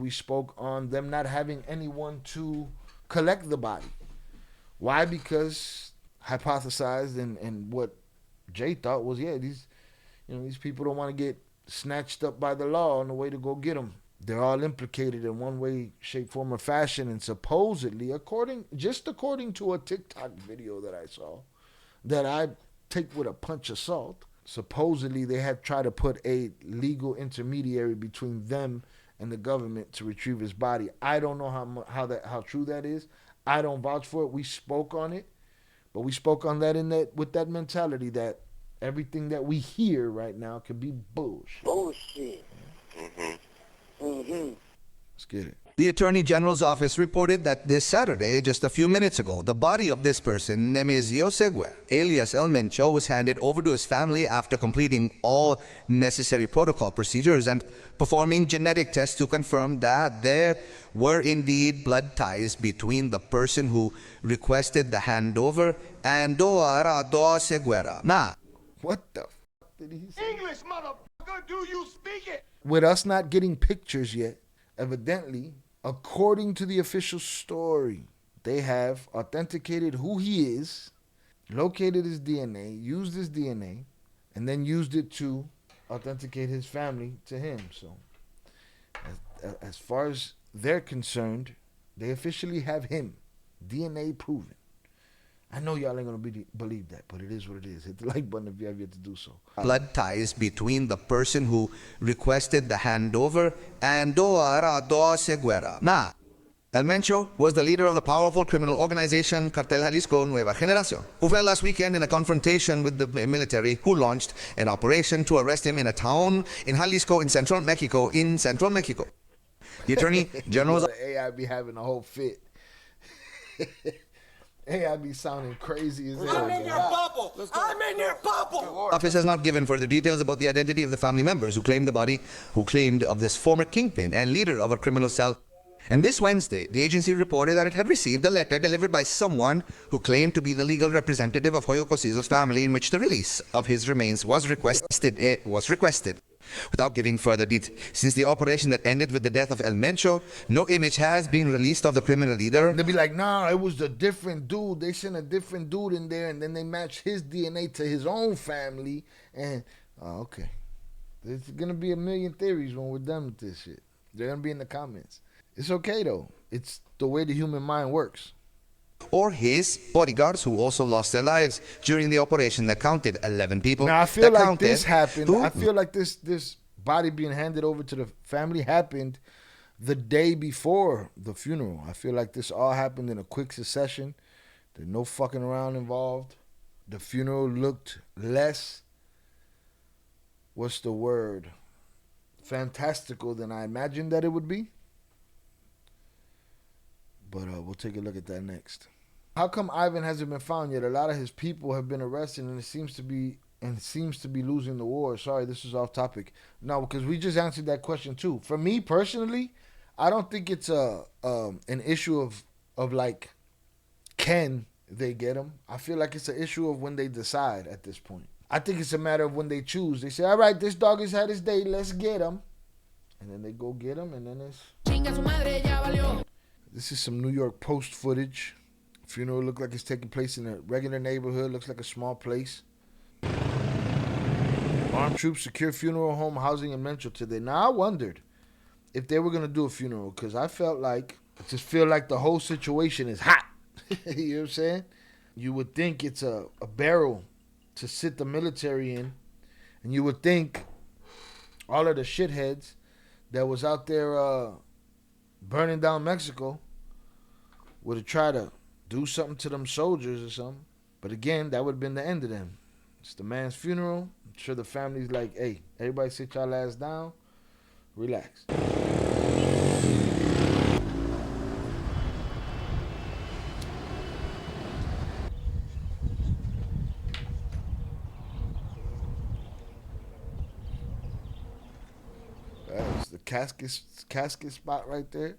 We spoke on them not having anyone to collect the body. Why? Because hypothesized and what Jay thought was, yeah, these people don't want to get snatched up by the law on the way to go get them. They're all implicated in one way, shape, form, or fashion, and supposedly, according to a TikTok video that I saw, that I take with a punch of salt, supposedly they had tried to put a legal intermediary between them and the government to retrieve his body. I don't know how true that is. I don't vouch for it. We spoke on it, but we spoke on that with that mentality that everything that we hear right now could be bullshit. Bullshit. Let's get it. The Attorney General's office reported that this Saturday, just a few minutes ago, the body of this person, Nemesio Seguer, alias El Mencho, was handed over to his family after completing all necessary protocol procedures and performing genetic tests to confirm that there were indeed blood ties between the person who requested the handover and Doa Seguera. Nah. What the f did he say? English, motherfucker, do you speak it? With us not getting pictures yet, evidently, according to the official story, they have authenticated who he is, located his DNA, used his DNA, and then used it to authenticate his family to him. So, as far as they're concerned, they officially have him, DNA proven. I know y'all ain't gonna believe that, but it is what it is. Hit the like button if you have yet to do so. Blood ties between the person who requested the handover and Doa Seguera. Nah. El Mencho was the leader of the powerful criminal organization Cartel Jalisco Nueva Generación, who fell last weekend in a confrontation with the military, who launched an operation to arrest him in a town in Jalisco in central Mexico. The Attorney General's AI be having a whole fit. AI be sounding crazy as hell. I'm in your bubble. I'm in your bubble. office has not given further details about the identity of the family members who claimed the body, who claimed of this former kingpin and leader of a criminal cell. And this Wednesday, the agency reported that it had received a letter delivered by someone who claimed to be the legal representative of Hoyo Cosizo's family, in which the release of his remains was requested. Without giving further details, since the operation that ended with the death of El Mencho, no image has been released of the criminal leader. They'll be like, nah, it was a different dude. They sent a different dude in there, and then they matched his DNA to his own family. And, okay. There's going to be a million theories when we're done with this shit. They're going to be in the comments. It's okay, though. It's the way the human mind works. Or his bodyguards, who also lost their lives during the operation that counted 11 people. Now, I feel like this happened. I feel like this body being handed over to the family happened the day before the funeral. I feel like this all happened in a quick succession. There's no fucking around involved. The funeral looked less, what's the word, fantastical than I imagined that it would be. But we'll take a look at that next. How come Ivan hasn't been found yet? A lot of his people have been arrested, and it seems to be losing the war. Sorry, this is off topic. No, because we just answered that question too. For me personally, I don't think it's an issue of like, can they get him? I feel like it's an issue of when they decide at this point. I think it's a matter of when they choose. They say, all right, this dog has had his day, let's get him. And then they go get him, and then it's... Chinga su madre, ya valió. This is some New York Post footage. Funeral looked like it's taking place in a regular neighborhood. Looks like a small place. Armed troops secure funeral home housing in Mencho today. Now, I wondered if they were going to do a funeral, because I just feel like the whole situation is hot. You know what I'm saying? You would think it's a barrel to sit the military in. And you would think all of the shitheads that was out there burning down Mexico would have tried to do something to them soldiers or something. But again, that would have been the end of them. It's the man's funeral. I'm sure the family's like, hey, everybody sit y'all ass down. Relax. That's the casket spot right there.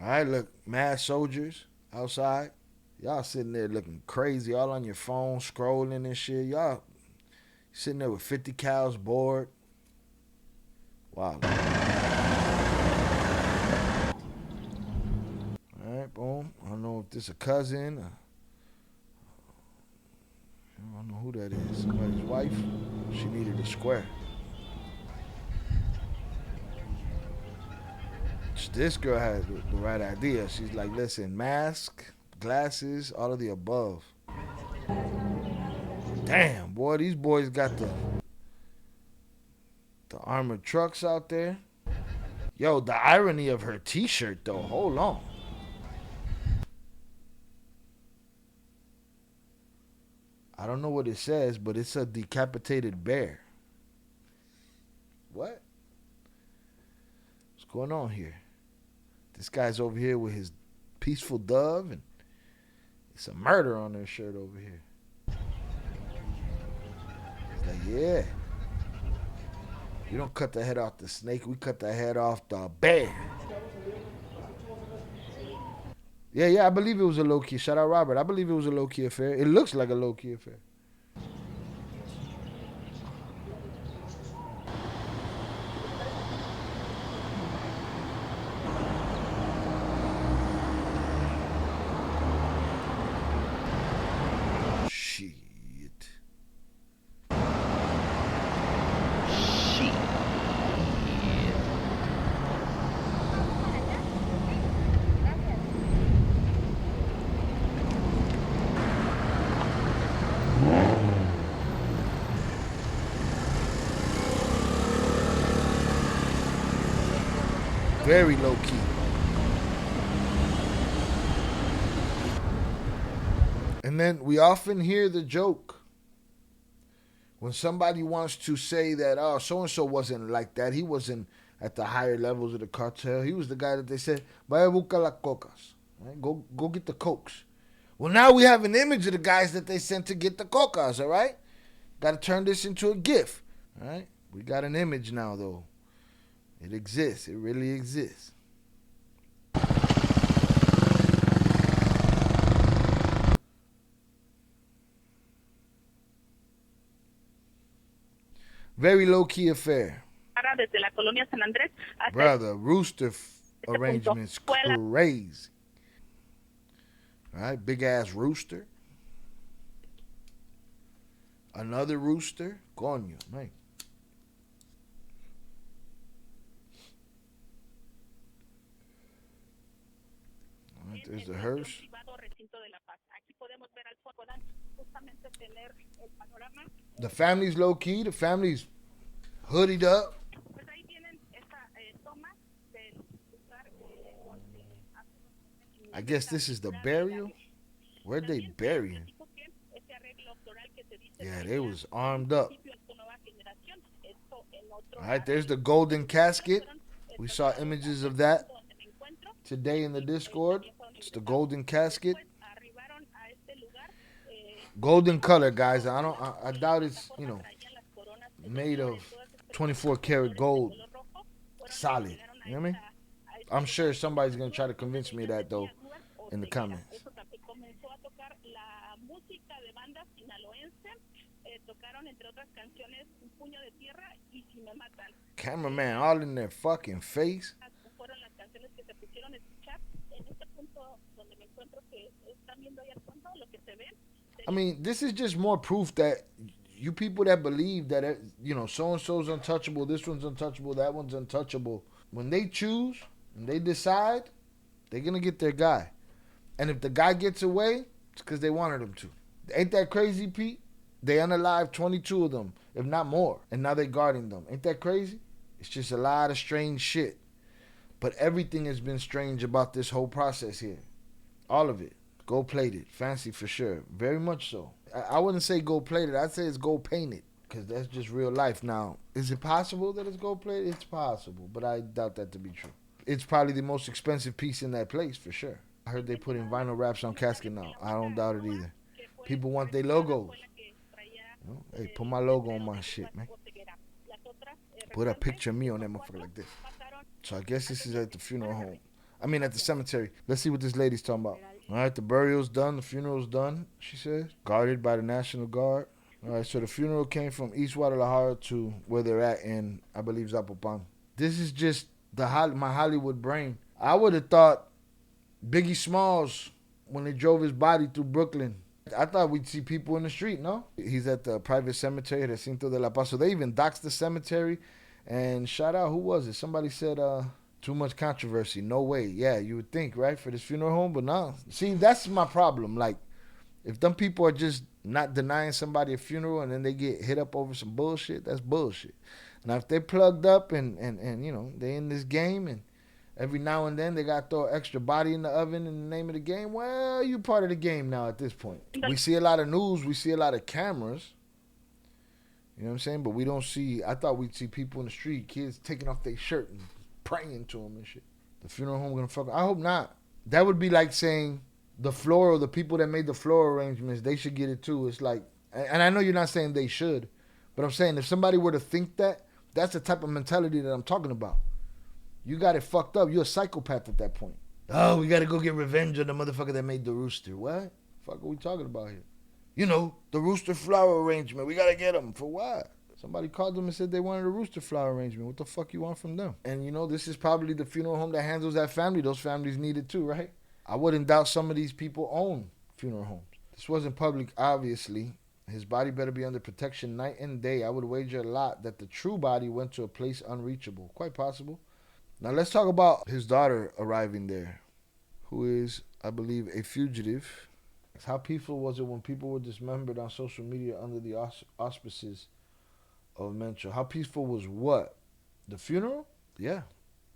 All right, look, mad soldiers outside. Y'all sitting there looking crazy, all on your phone, scrolling and shit. Y'all sitting there with 50 cows bored. Wow. All right, boom. I don't know if this a cousin. I don't know who that is. Somebody's wife. She needed a square. This girl had the right idea. She's like, listen, mask, glasses, all of the above. Damn, boy, these boys got the armored trucks out there. Yo, the irony of her t-shirt, though. Hold on. I don't know what it says, but it's a decapitated bear. What? What's going on here? This guy's over here with his peaceful dove, and it's a murder on their shirt over here. He's like, yeah. We don't cut the head off the snake, we cut the head off the bear. Yeah, I believe it was a low-key. Shout out Robert. I believe it was a low-key affair. It looks like a low-key affair. Very low key. And then we often hear the joke when somebody wants to say that, oh, so-and-so wasn't like that. He wasn't at the higher levels of the cartel. He was the guy that they said, vaya busca las cocas. Right? Go get the cokes. Well, now we have an image of the guys that they sent to get the cocas, all right? Got to turn this into a GIF, all right? We got an image now, though. It exists. It really exists. Very low-key affair. Brother, rooster arrangements crazy. All right, big-ass rooster. Another rooster. Coño, man. All right, there's the hearse. The family's low-key. The family's hoodied up. I guess this is the burial. Where'd they bury him? Yeah, they was armed up. All right, there's the golden casket. We saw images of that today in the Discord. It's the golden casket. Golden color, guys. I doubt it's, made of 24 karat gold. Solid. You know what I mean? I'm sure somebody's going to try to convince me of that, though, in the comments. Cameraman all in their fucking face. I mean, this is just more proof that you people that believe that, so-and-so's untouchable, this one's untouchable, that one's untouchable. When they choose and they decide, they're going to get their guy. And if the guy gets away, it's because they wanted him to. Ain't that crazy, Pete? They unalived 22 of them, if not more. And now they're guarding them. Ain't that crazy? It's just a lot of strange shit. But everything has been strange about this whole process here. All of it. Gold plated. Fancy for sure. Very much so. I wouldn't say gold plated. I'd say it's gold painted. Because that's just real life. Now, is it possible that it's gold plated? It's possible. But I doubt that to be true. It's probably the most expensive piece in that place for sure. I heard they put in vinyl wraps on casket now. I don't doubt it either. People want their logos. Hey, put my logo on my shit, man. Put a picture of me on that motherfucker like this. So I guess this is at the funeral home. I mean, at the cemetery. Let's see what this lady's talking about. All right, the burial's done, the funeral's done, she said, guarded by the National Guard. All right, so the funeral came from East Guadalajara to where they're at in, I believe, Zapopan. This is just my Hollywood brain. I would have thought Biggie Smalls, when they drove his body through Brooklyn, I thought we'd see people in the street, no? He's at the private cemetery, Recinto de la Paz. So they even doxed the cemetery. And shout out, who was it? Somebody said, too much controversy. No way. Yeah, you would think, right, for this funeral home, but no. See, that's my problem. Like, if them people are just not denying somebody a funeral and then they get hit up over some bullshit, that's bullshit. Now, if they plugged up and you know, they in this game and every now and then they got to throw an extra body in the oven in the name of the game, well, you part of the game now at this point. We see a lot of news. We see a lot of cameras. You know what I'm saying? But we don't see, I thought we'd see people in the street, kids taking off their shirt and praying to them and shit. The funeral home gonna fuck. I hope not. That would be like saying the Floral, the people that made the Floral arrangements, they should get it too. It's like, and I know you're not saying they should, but I'm saying if somebody were to think that, that's the type of mentality that I'm talking about. You got it fucked up. You're a psychopath at that point. Oh, we gotta go get revenge on the motherfucker that made the rooster. What? The fuck are we talking about here? You know, the rooster flower arrangement. We gotta get them. For what? Somebody called them and said they wanted a rooster flower arrangement. What the fuck you want from them? And you know, this is probably the funeral home that handles that family. Those families need it too, right? I wouldn't doubt some of these people own funeral homes. This wasn't public, obviously. His body better be under protection night and day. I would wager a lot that the true body went to a place unreachable. Quite possible. Now let's talk about his daughter arriving there, who is, I believe, a fugitive. How peaceful was it when people were dismembered on social media under the auspices of Mencho? How peaceful was what? The funeral? Yeah.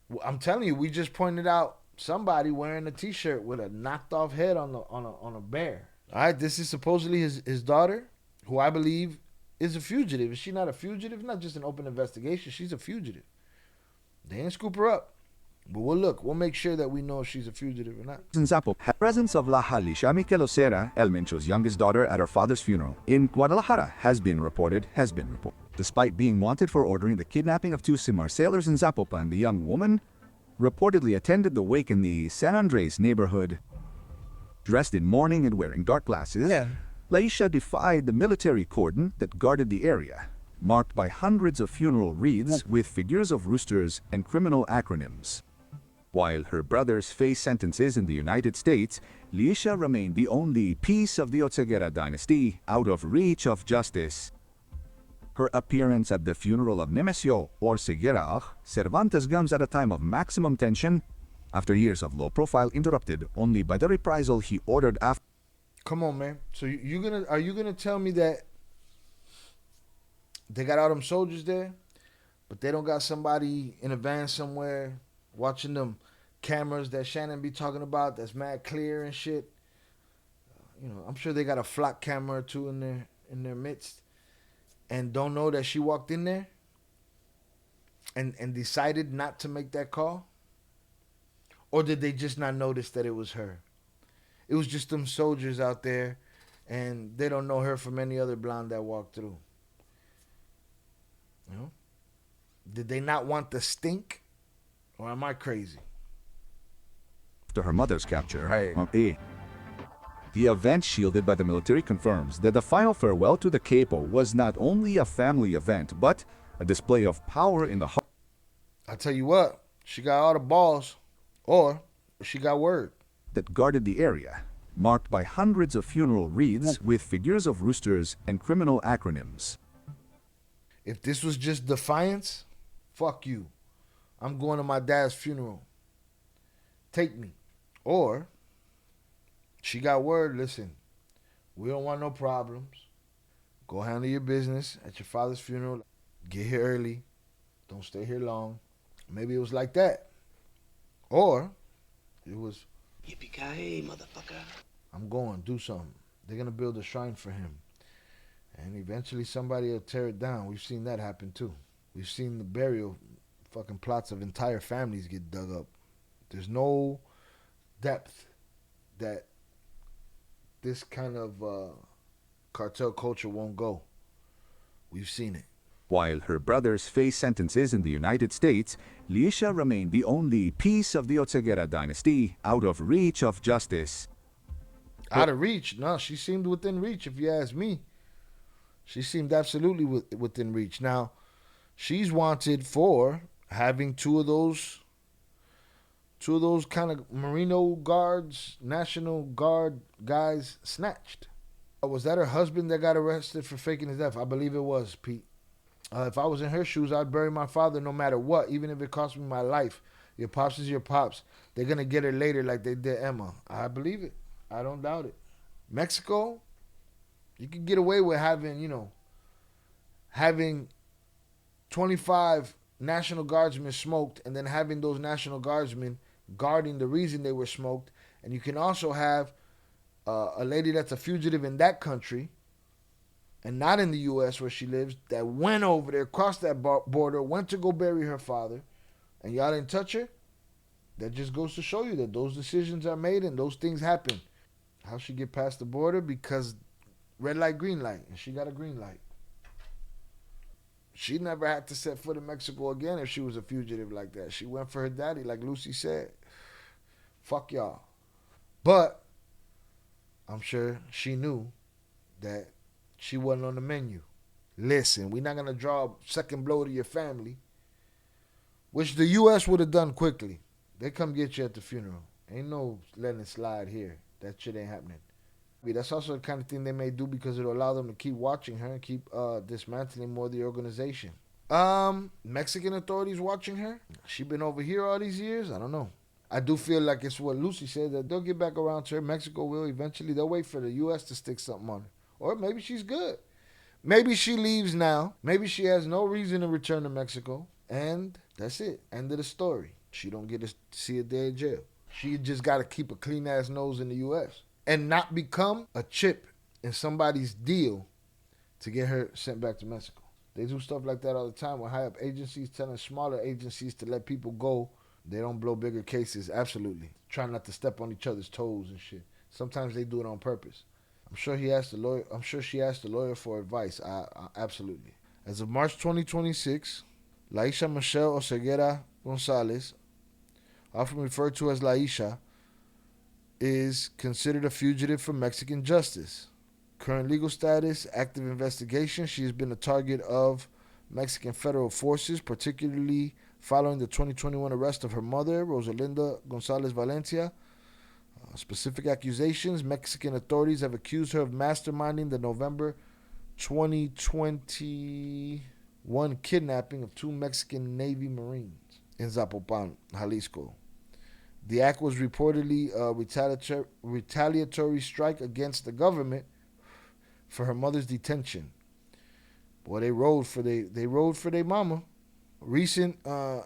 Well, I'm telling you, we just pointed out somebody wearing a T-shirt with a knocked off head on a bear. All right, this is supposedly his daughter, who I believe is a fugitive. Is she not a fugitive? Not just an open investigation. She's a fugitive. They didn't scoop her up. But we'll make sure that we know if she's a fugitive or not. In Zapo, presence of La Halisha Mikelosera, El Mencho's youngest daughter, at her father's funeral in Guadalajara has been reported. Despite being wanted for ordering the kidnapping of two Simar sailors in Zapopan, the young woman reportedly attended the wake in the San Andres neighborhood. Dressed in mourning and wearing dark glasses, Laisha defied the military cordon that guarded the area, marked by hundreds of funeral wreaths with figures of roosters and criminal acronyms. While her brothers face sentences in the United States, Laisha remained the only piece of the Otsegera dynasty out of reach of justice. Her appearance at the funeral of Nemesio or Segera Cervantes comes at a time of maximum tension, after years of low profile interrupted only by the reprisal he ordered after. Come on, man. So are you gonna tell me that they got all them soldiers there, but they don't got somebody in a van somewhere watching them cameras that Shannon be talking about that's mad clear and shit? You know, I'm sure they got a flock camera or two in their midst, and don't know that she walked in there and decided not to make that call? Or did they just not notice that it was her? It was just them soldiers out there, and they don't know her from any other blonde that walked through. You know? Did they not want the stink? Or am I crazy? After her mother's capture. The event shielded by the military confirms that the final farewell to the capo was not only a family event, but a display of power in the heart. I tell you what, she got all the balls, or she got word. That guarded the area, marked by hundreds of funeral wreaths with figures of roosters and criminal acronyms. If this was just defiance, fuck you. I'm going to my dad's funeral. Take me. Or she got word, listen, we don't want no problems. Go handle your business at your father's funeral. Get here early. Don't stay here long. Maybe it was like that. Or it was, yippee-ki-yay, motherfucker. I'm going, do something. They're going to build a shrine for him. And eventually somebody will tear it down. We've seen that happen too. We've seen the burial fucking plots of entire families get dug up. There's no depth that this kind of cartel culture won't go. We've seen it. While her brothers face sentences in the United States, Laisha remained the only piece of the Otsegera dynasty out of reach of justice. Out of reach? No, she seemed within reach. If you ask me, she seemed absolutely within reach. Now, she's wanted for having two of those kind of Marino guards, National Guard guys snatched. Was that her husband that got arrested for faking his death? I believe it was, Pete. If I was in her shoes, I'd bury my father no matter what, even if it cost me my life. Your pops is your pops. They're going to get her later like they did Emma. I believe it. I don't doubt it. Mexico, you can get away with having 25 National Guardsmen smoked and then having those National Guardsmen guarding the reason they were smoked. And you can also have a lady that's a fugitive in that country and not in the U.S. where she lives that went over there, crossed that border, went to go bury her father, and y'all didn't touch her. That just goes to show you that those decisions are made and those things happen. How she get past the border? Because red light, green light, and she got a green light. She never had to set foot in Mexico again if she was a fugitive like that. She went for her daddy, like Lucy said. Fuck y'all. But I'm sure she knew that she wasn't on the menu. Listen, we're not going to draw a second blow to your family, which the U.S. would have done quickly. They come get you at the funeral. Ain't no letting it slide here. That shit ain't happening. That's also the kind of thing they may do because it'll allow them to keep watching her and keep dismantling more of the organization. Mexican authorities watching her? She been over here all these years? I don't know. I do feel like it's what Lucy said, that they'll get back around to her. Mexico will eventually. They'll wait for the U.S. to stick something on her. Or maybe she's good. Maybe she leaves now. Maybe she has no reason to return to Mexico. And that's it. End of the story. She don't get to see a day in jail. She just got to keep a clean-ass nose in the U.S. and not become a chip in somebody's deal to get her sent back to Mexico. They do stuff like that all the time with high-up agencies telling smaller agencies to let people go. They don't blow bigger cases, absolutely. Trying not to step on each other's toes and shit. Sometimes they do it on purpose. I'm sure she asked the lawyer for advice. Absolutely. As of March 2026, Laisha Michelle Oseguera Gonzalez, often referred to as Laisha, is considered a fugitive from Mexican justice. Current legal status, active investigation. She has been a target of Mexican federal forces, particularly following the 2021 arrest of her mother, Rosalinda Gonzalez Valencia. Specific accusations. Mexican authorities have accused her of masterminding the November 2021 kidnapping of 2 Mexican Navy Marines in Zapopan, Jalisco. The act was reportedly a retaliatory strike against the government for her mother's detention. Boy, they rode for their mama. Recent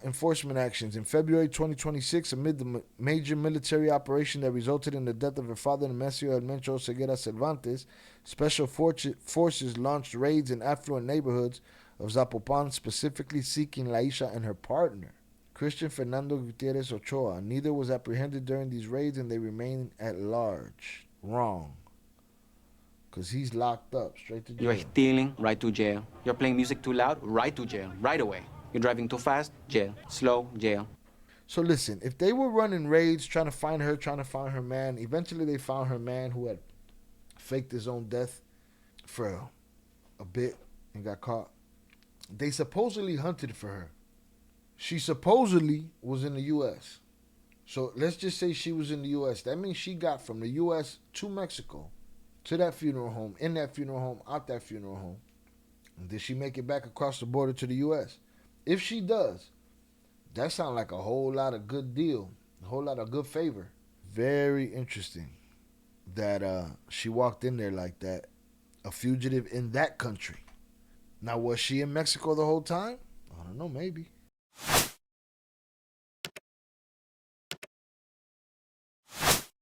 enforcement actions. In February 2026, amid the major military operation that resulted in the death of her father, Nemesio El Mencho Ceguera Cervantes, special forces launched raids in affluent neighborhoods of Zapopan, specifically seeking Laisha and her partner, Christian Fernando Gutierrez Ochoa. Neither was apprehended during these raids, and they remain at large. Wrong. Because he's locked up, straight to jail. You're stealing, right to jail. You're playing music too loud, right to jail, right away. You're driving too fast, jail. Slow, jail. So listen, if they were running raids, trying to find her man, eventually they found her man who had faked his own death for a bit and got caught. They supposedly hunted for her. She supposedly was in the U.S. So let's just say she was in the U.S. That means she got from the U.S. to Mexico, to that funeral home, in that funeral home, out that funeral home. And did she make it back across the border to the U.S.? If she does, that sounds like a whole lot of good deal, a whole lot of good favor. Very interesting that she walked in there like that, a fugitive in that country. Now, was she in Mexico the whole time? I don't know, maybe.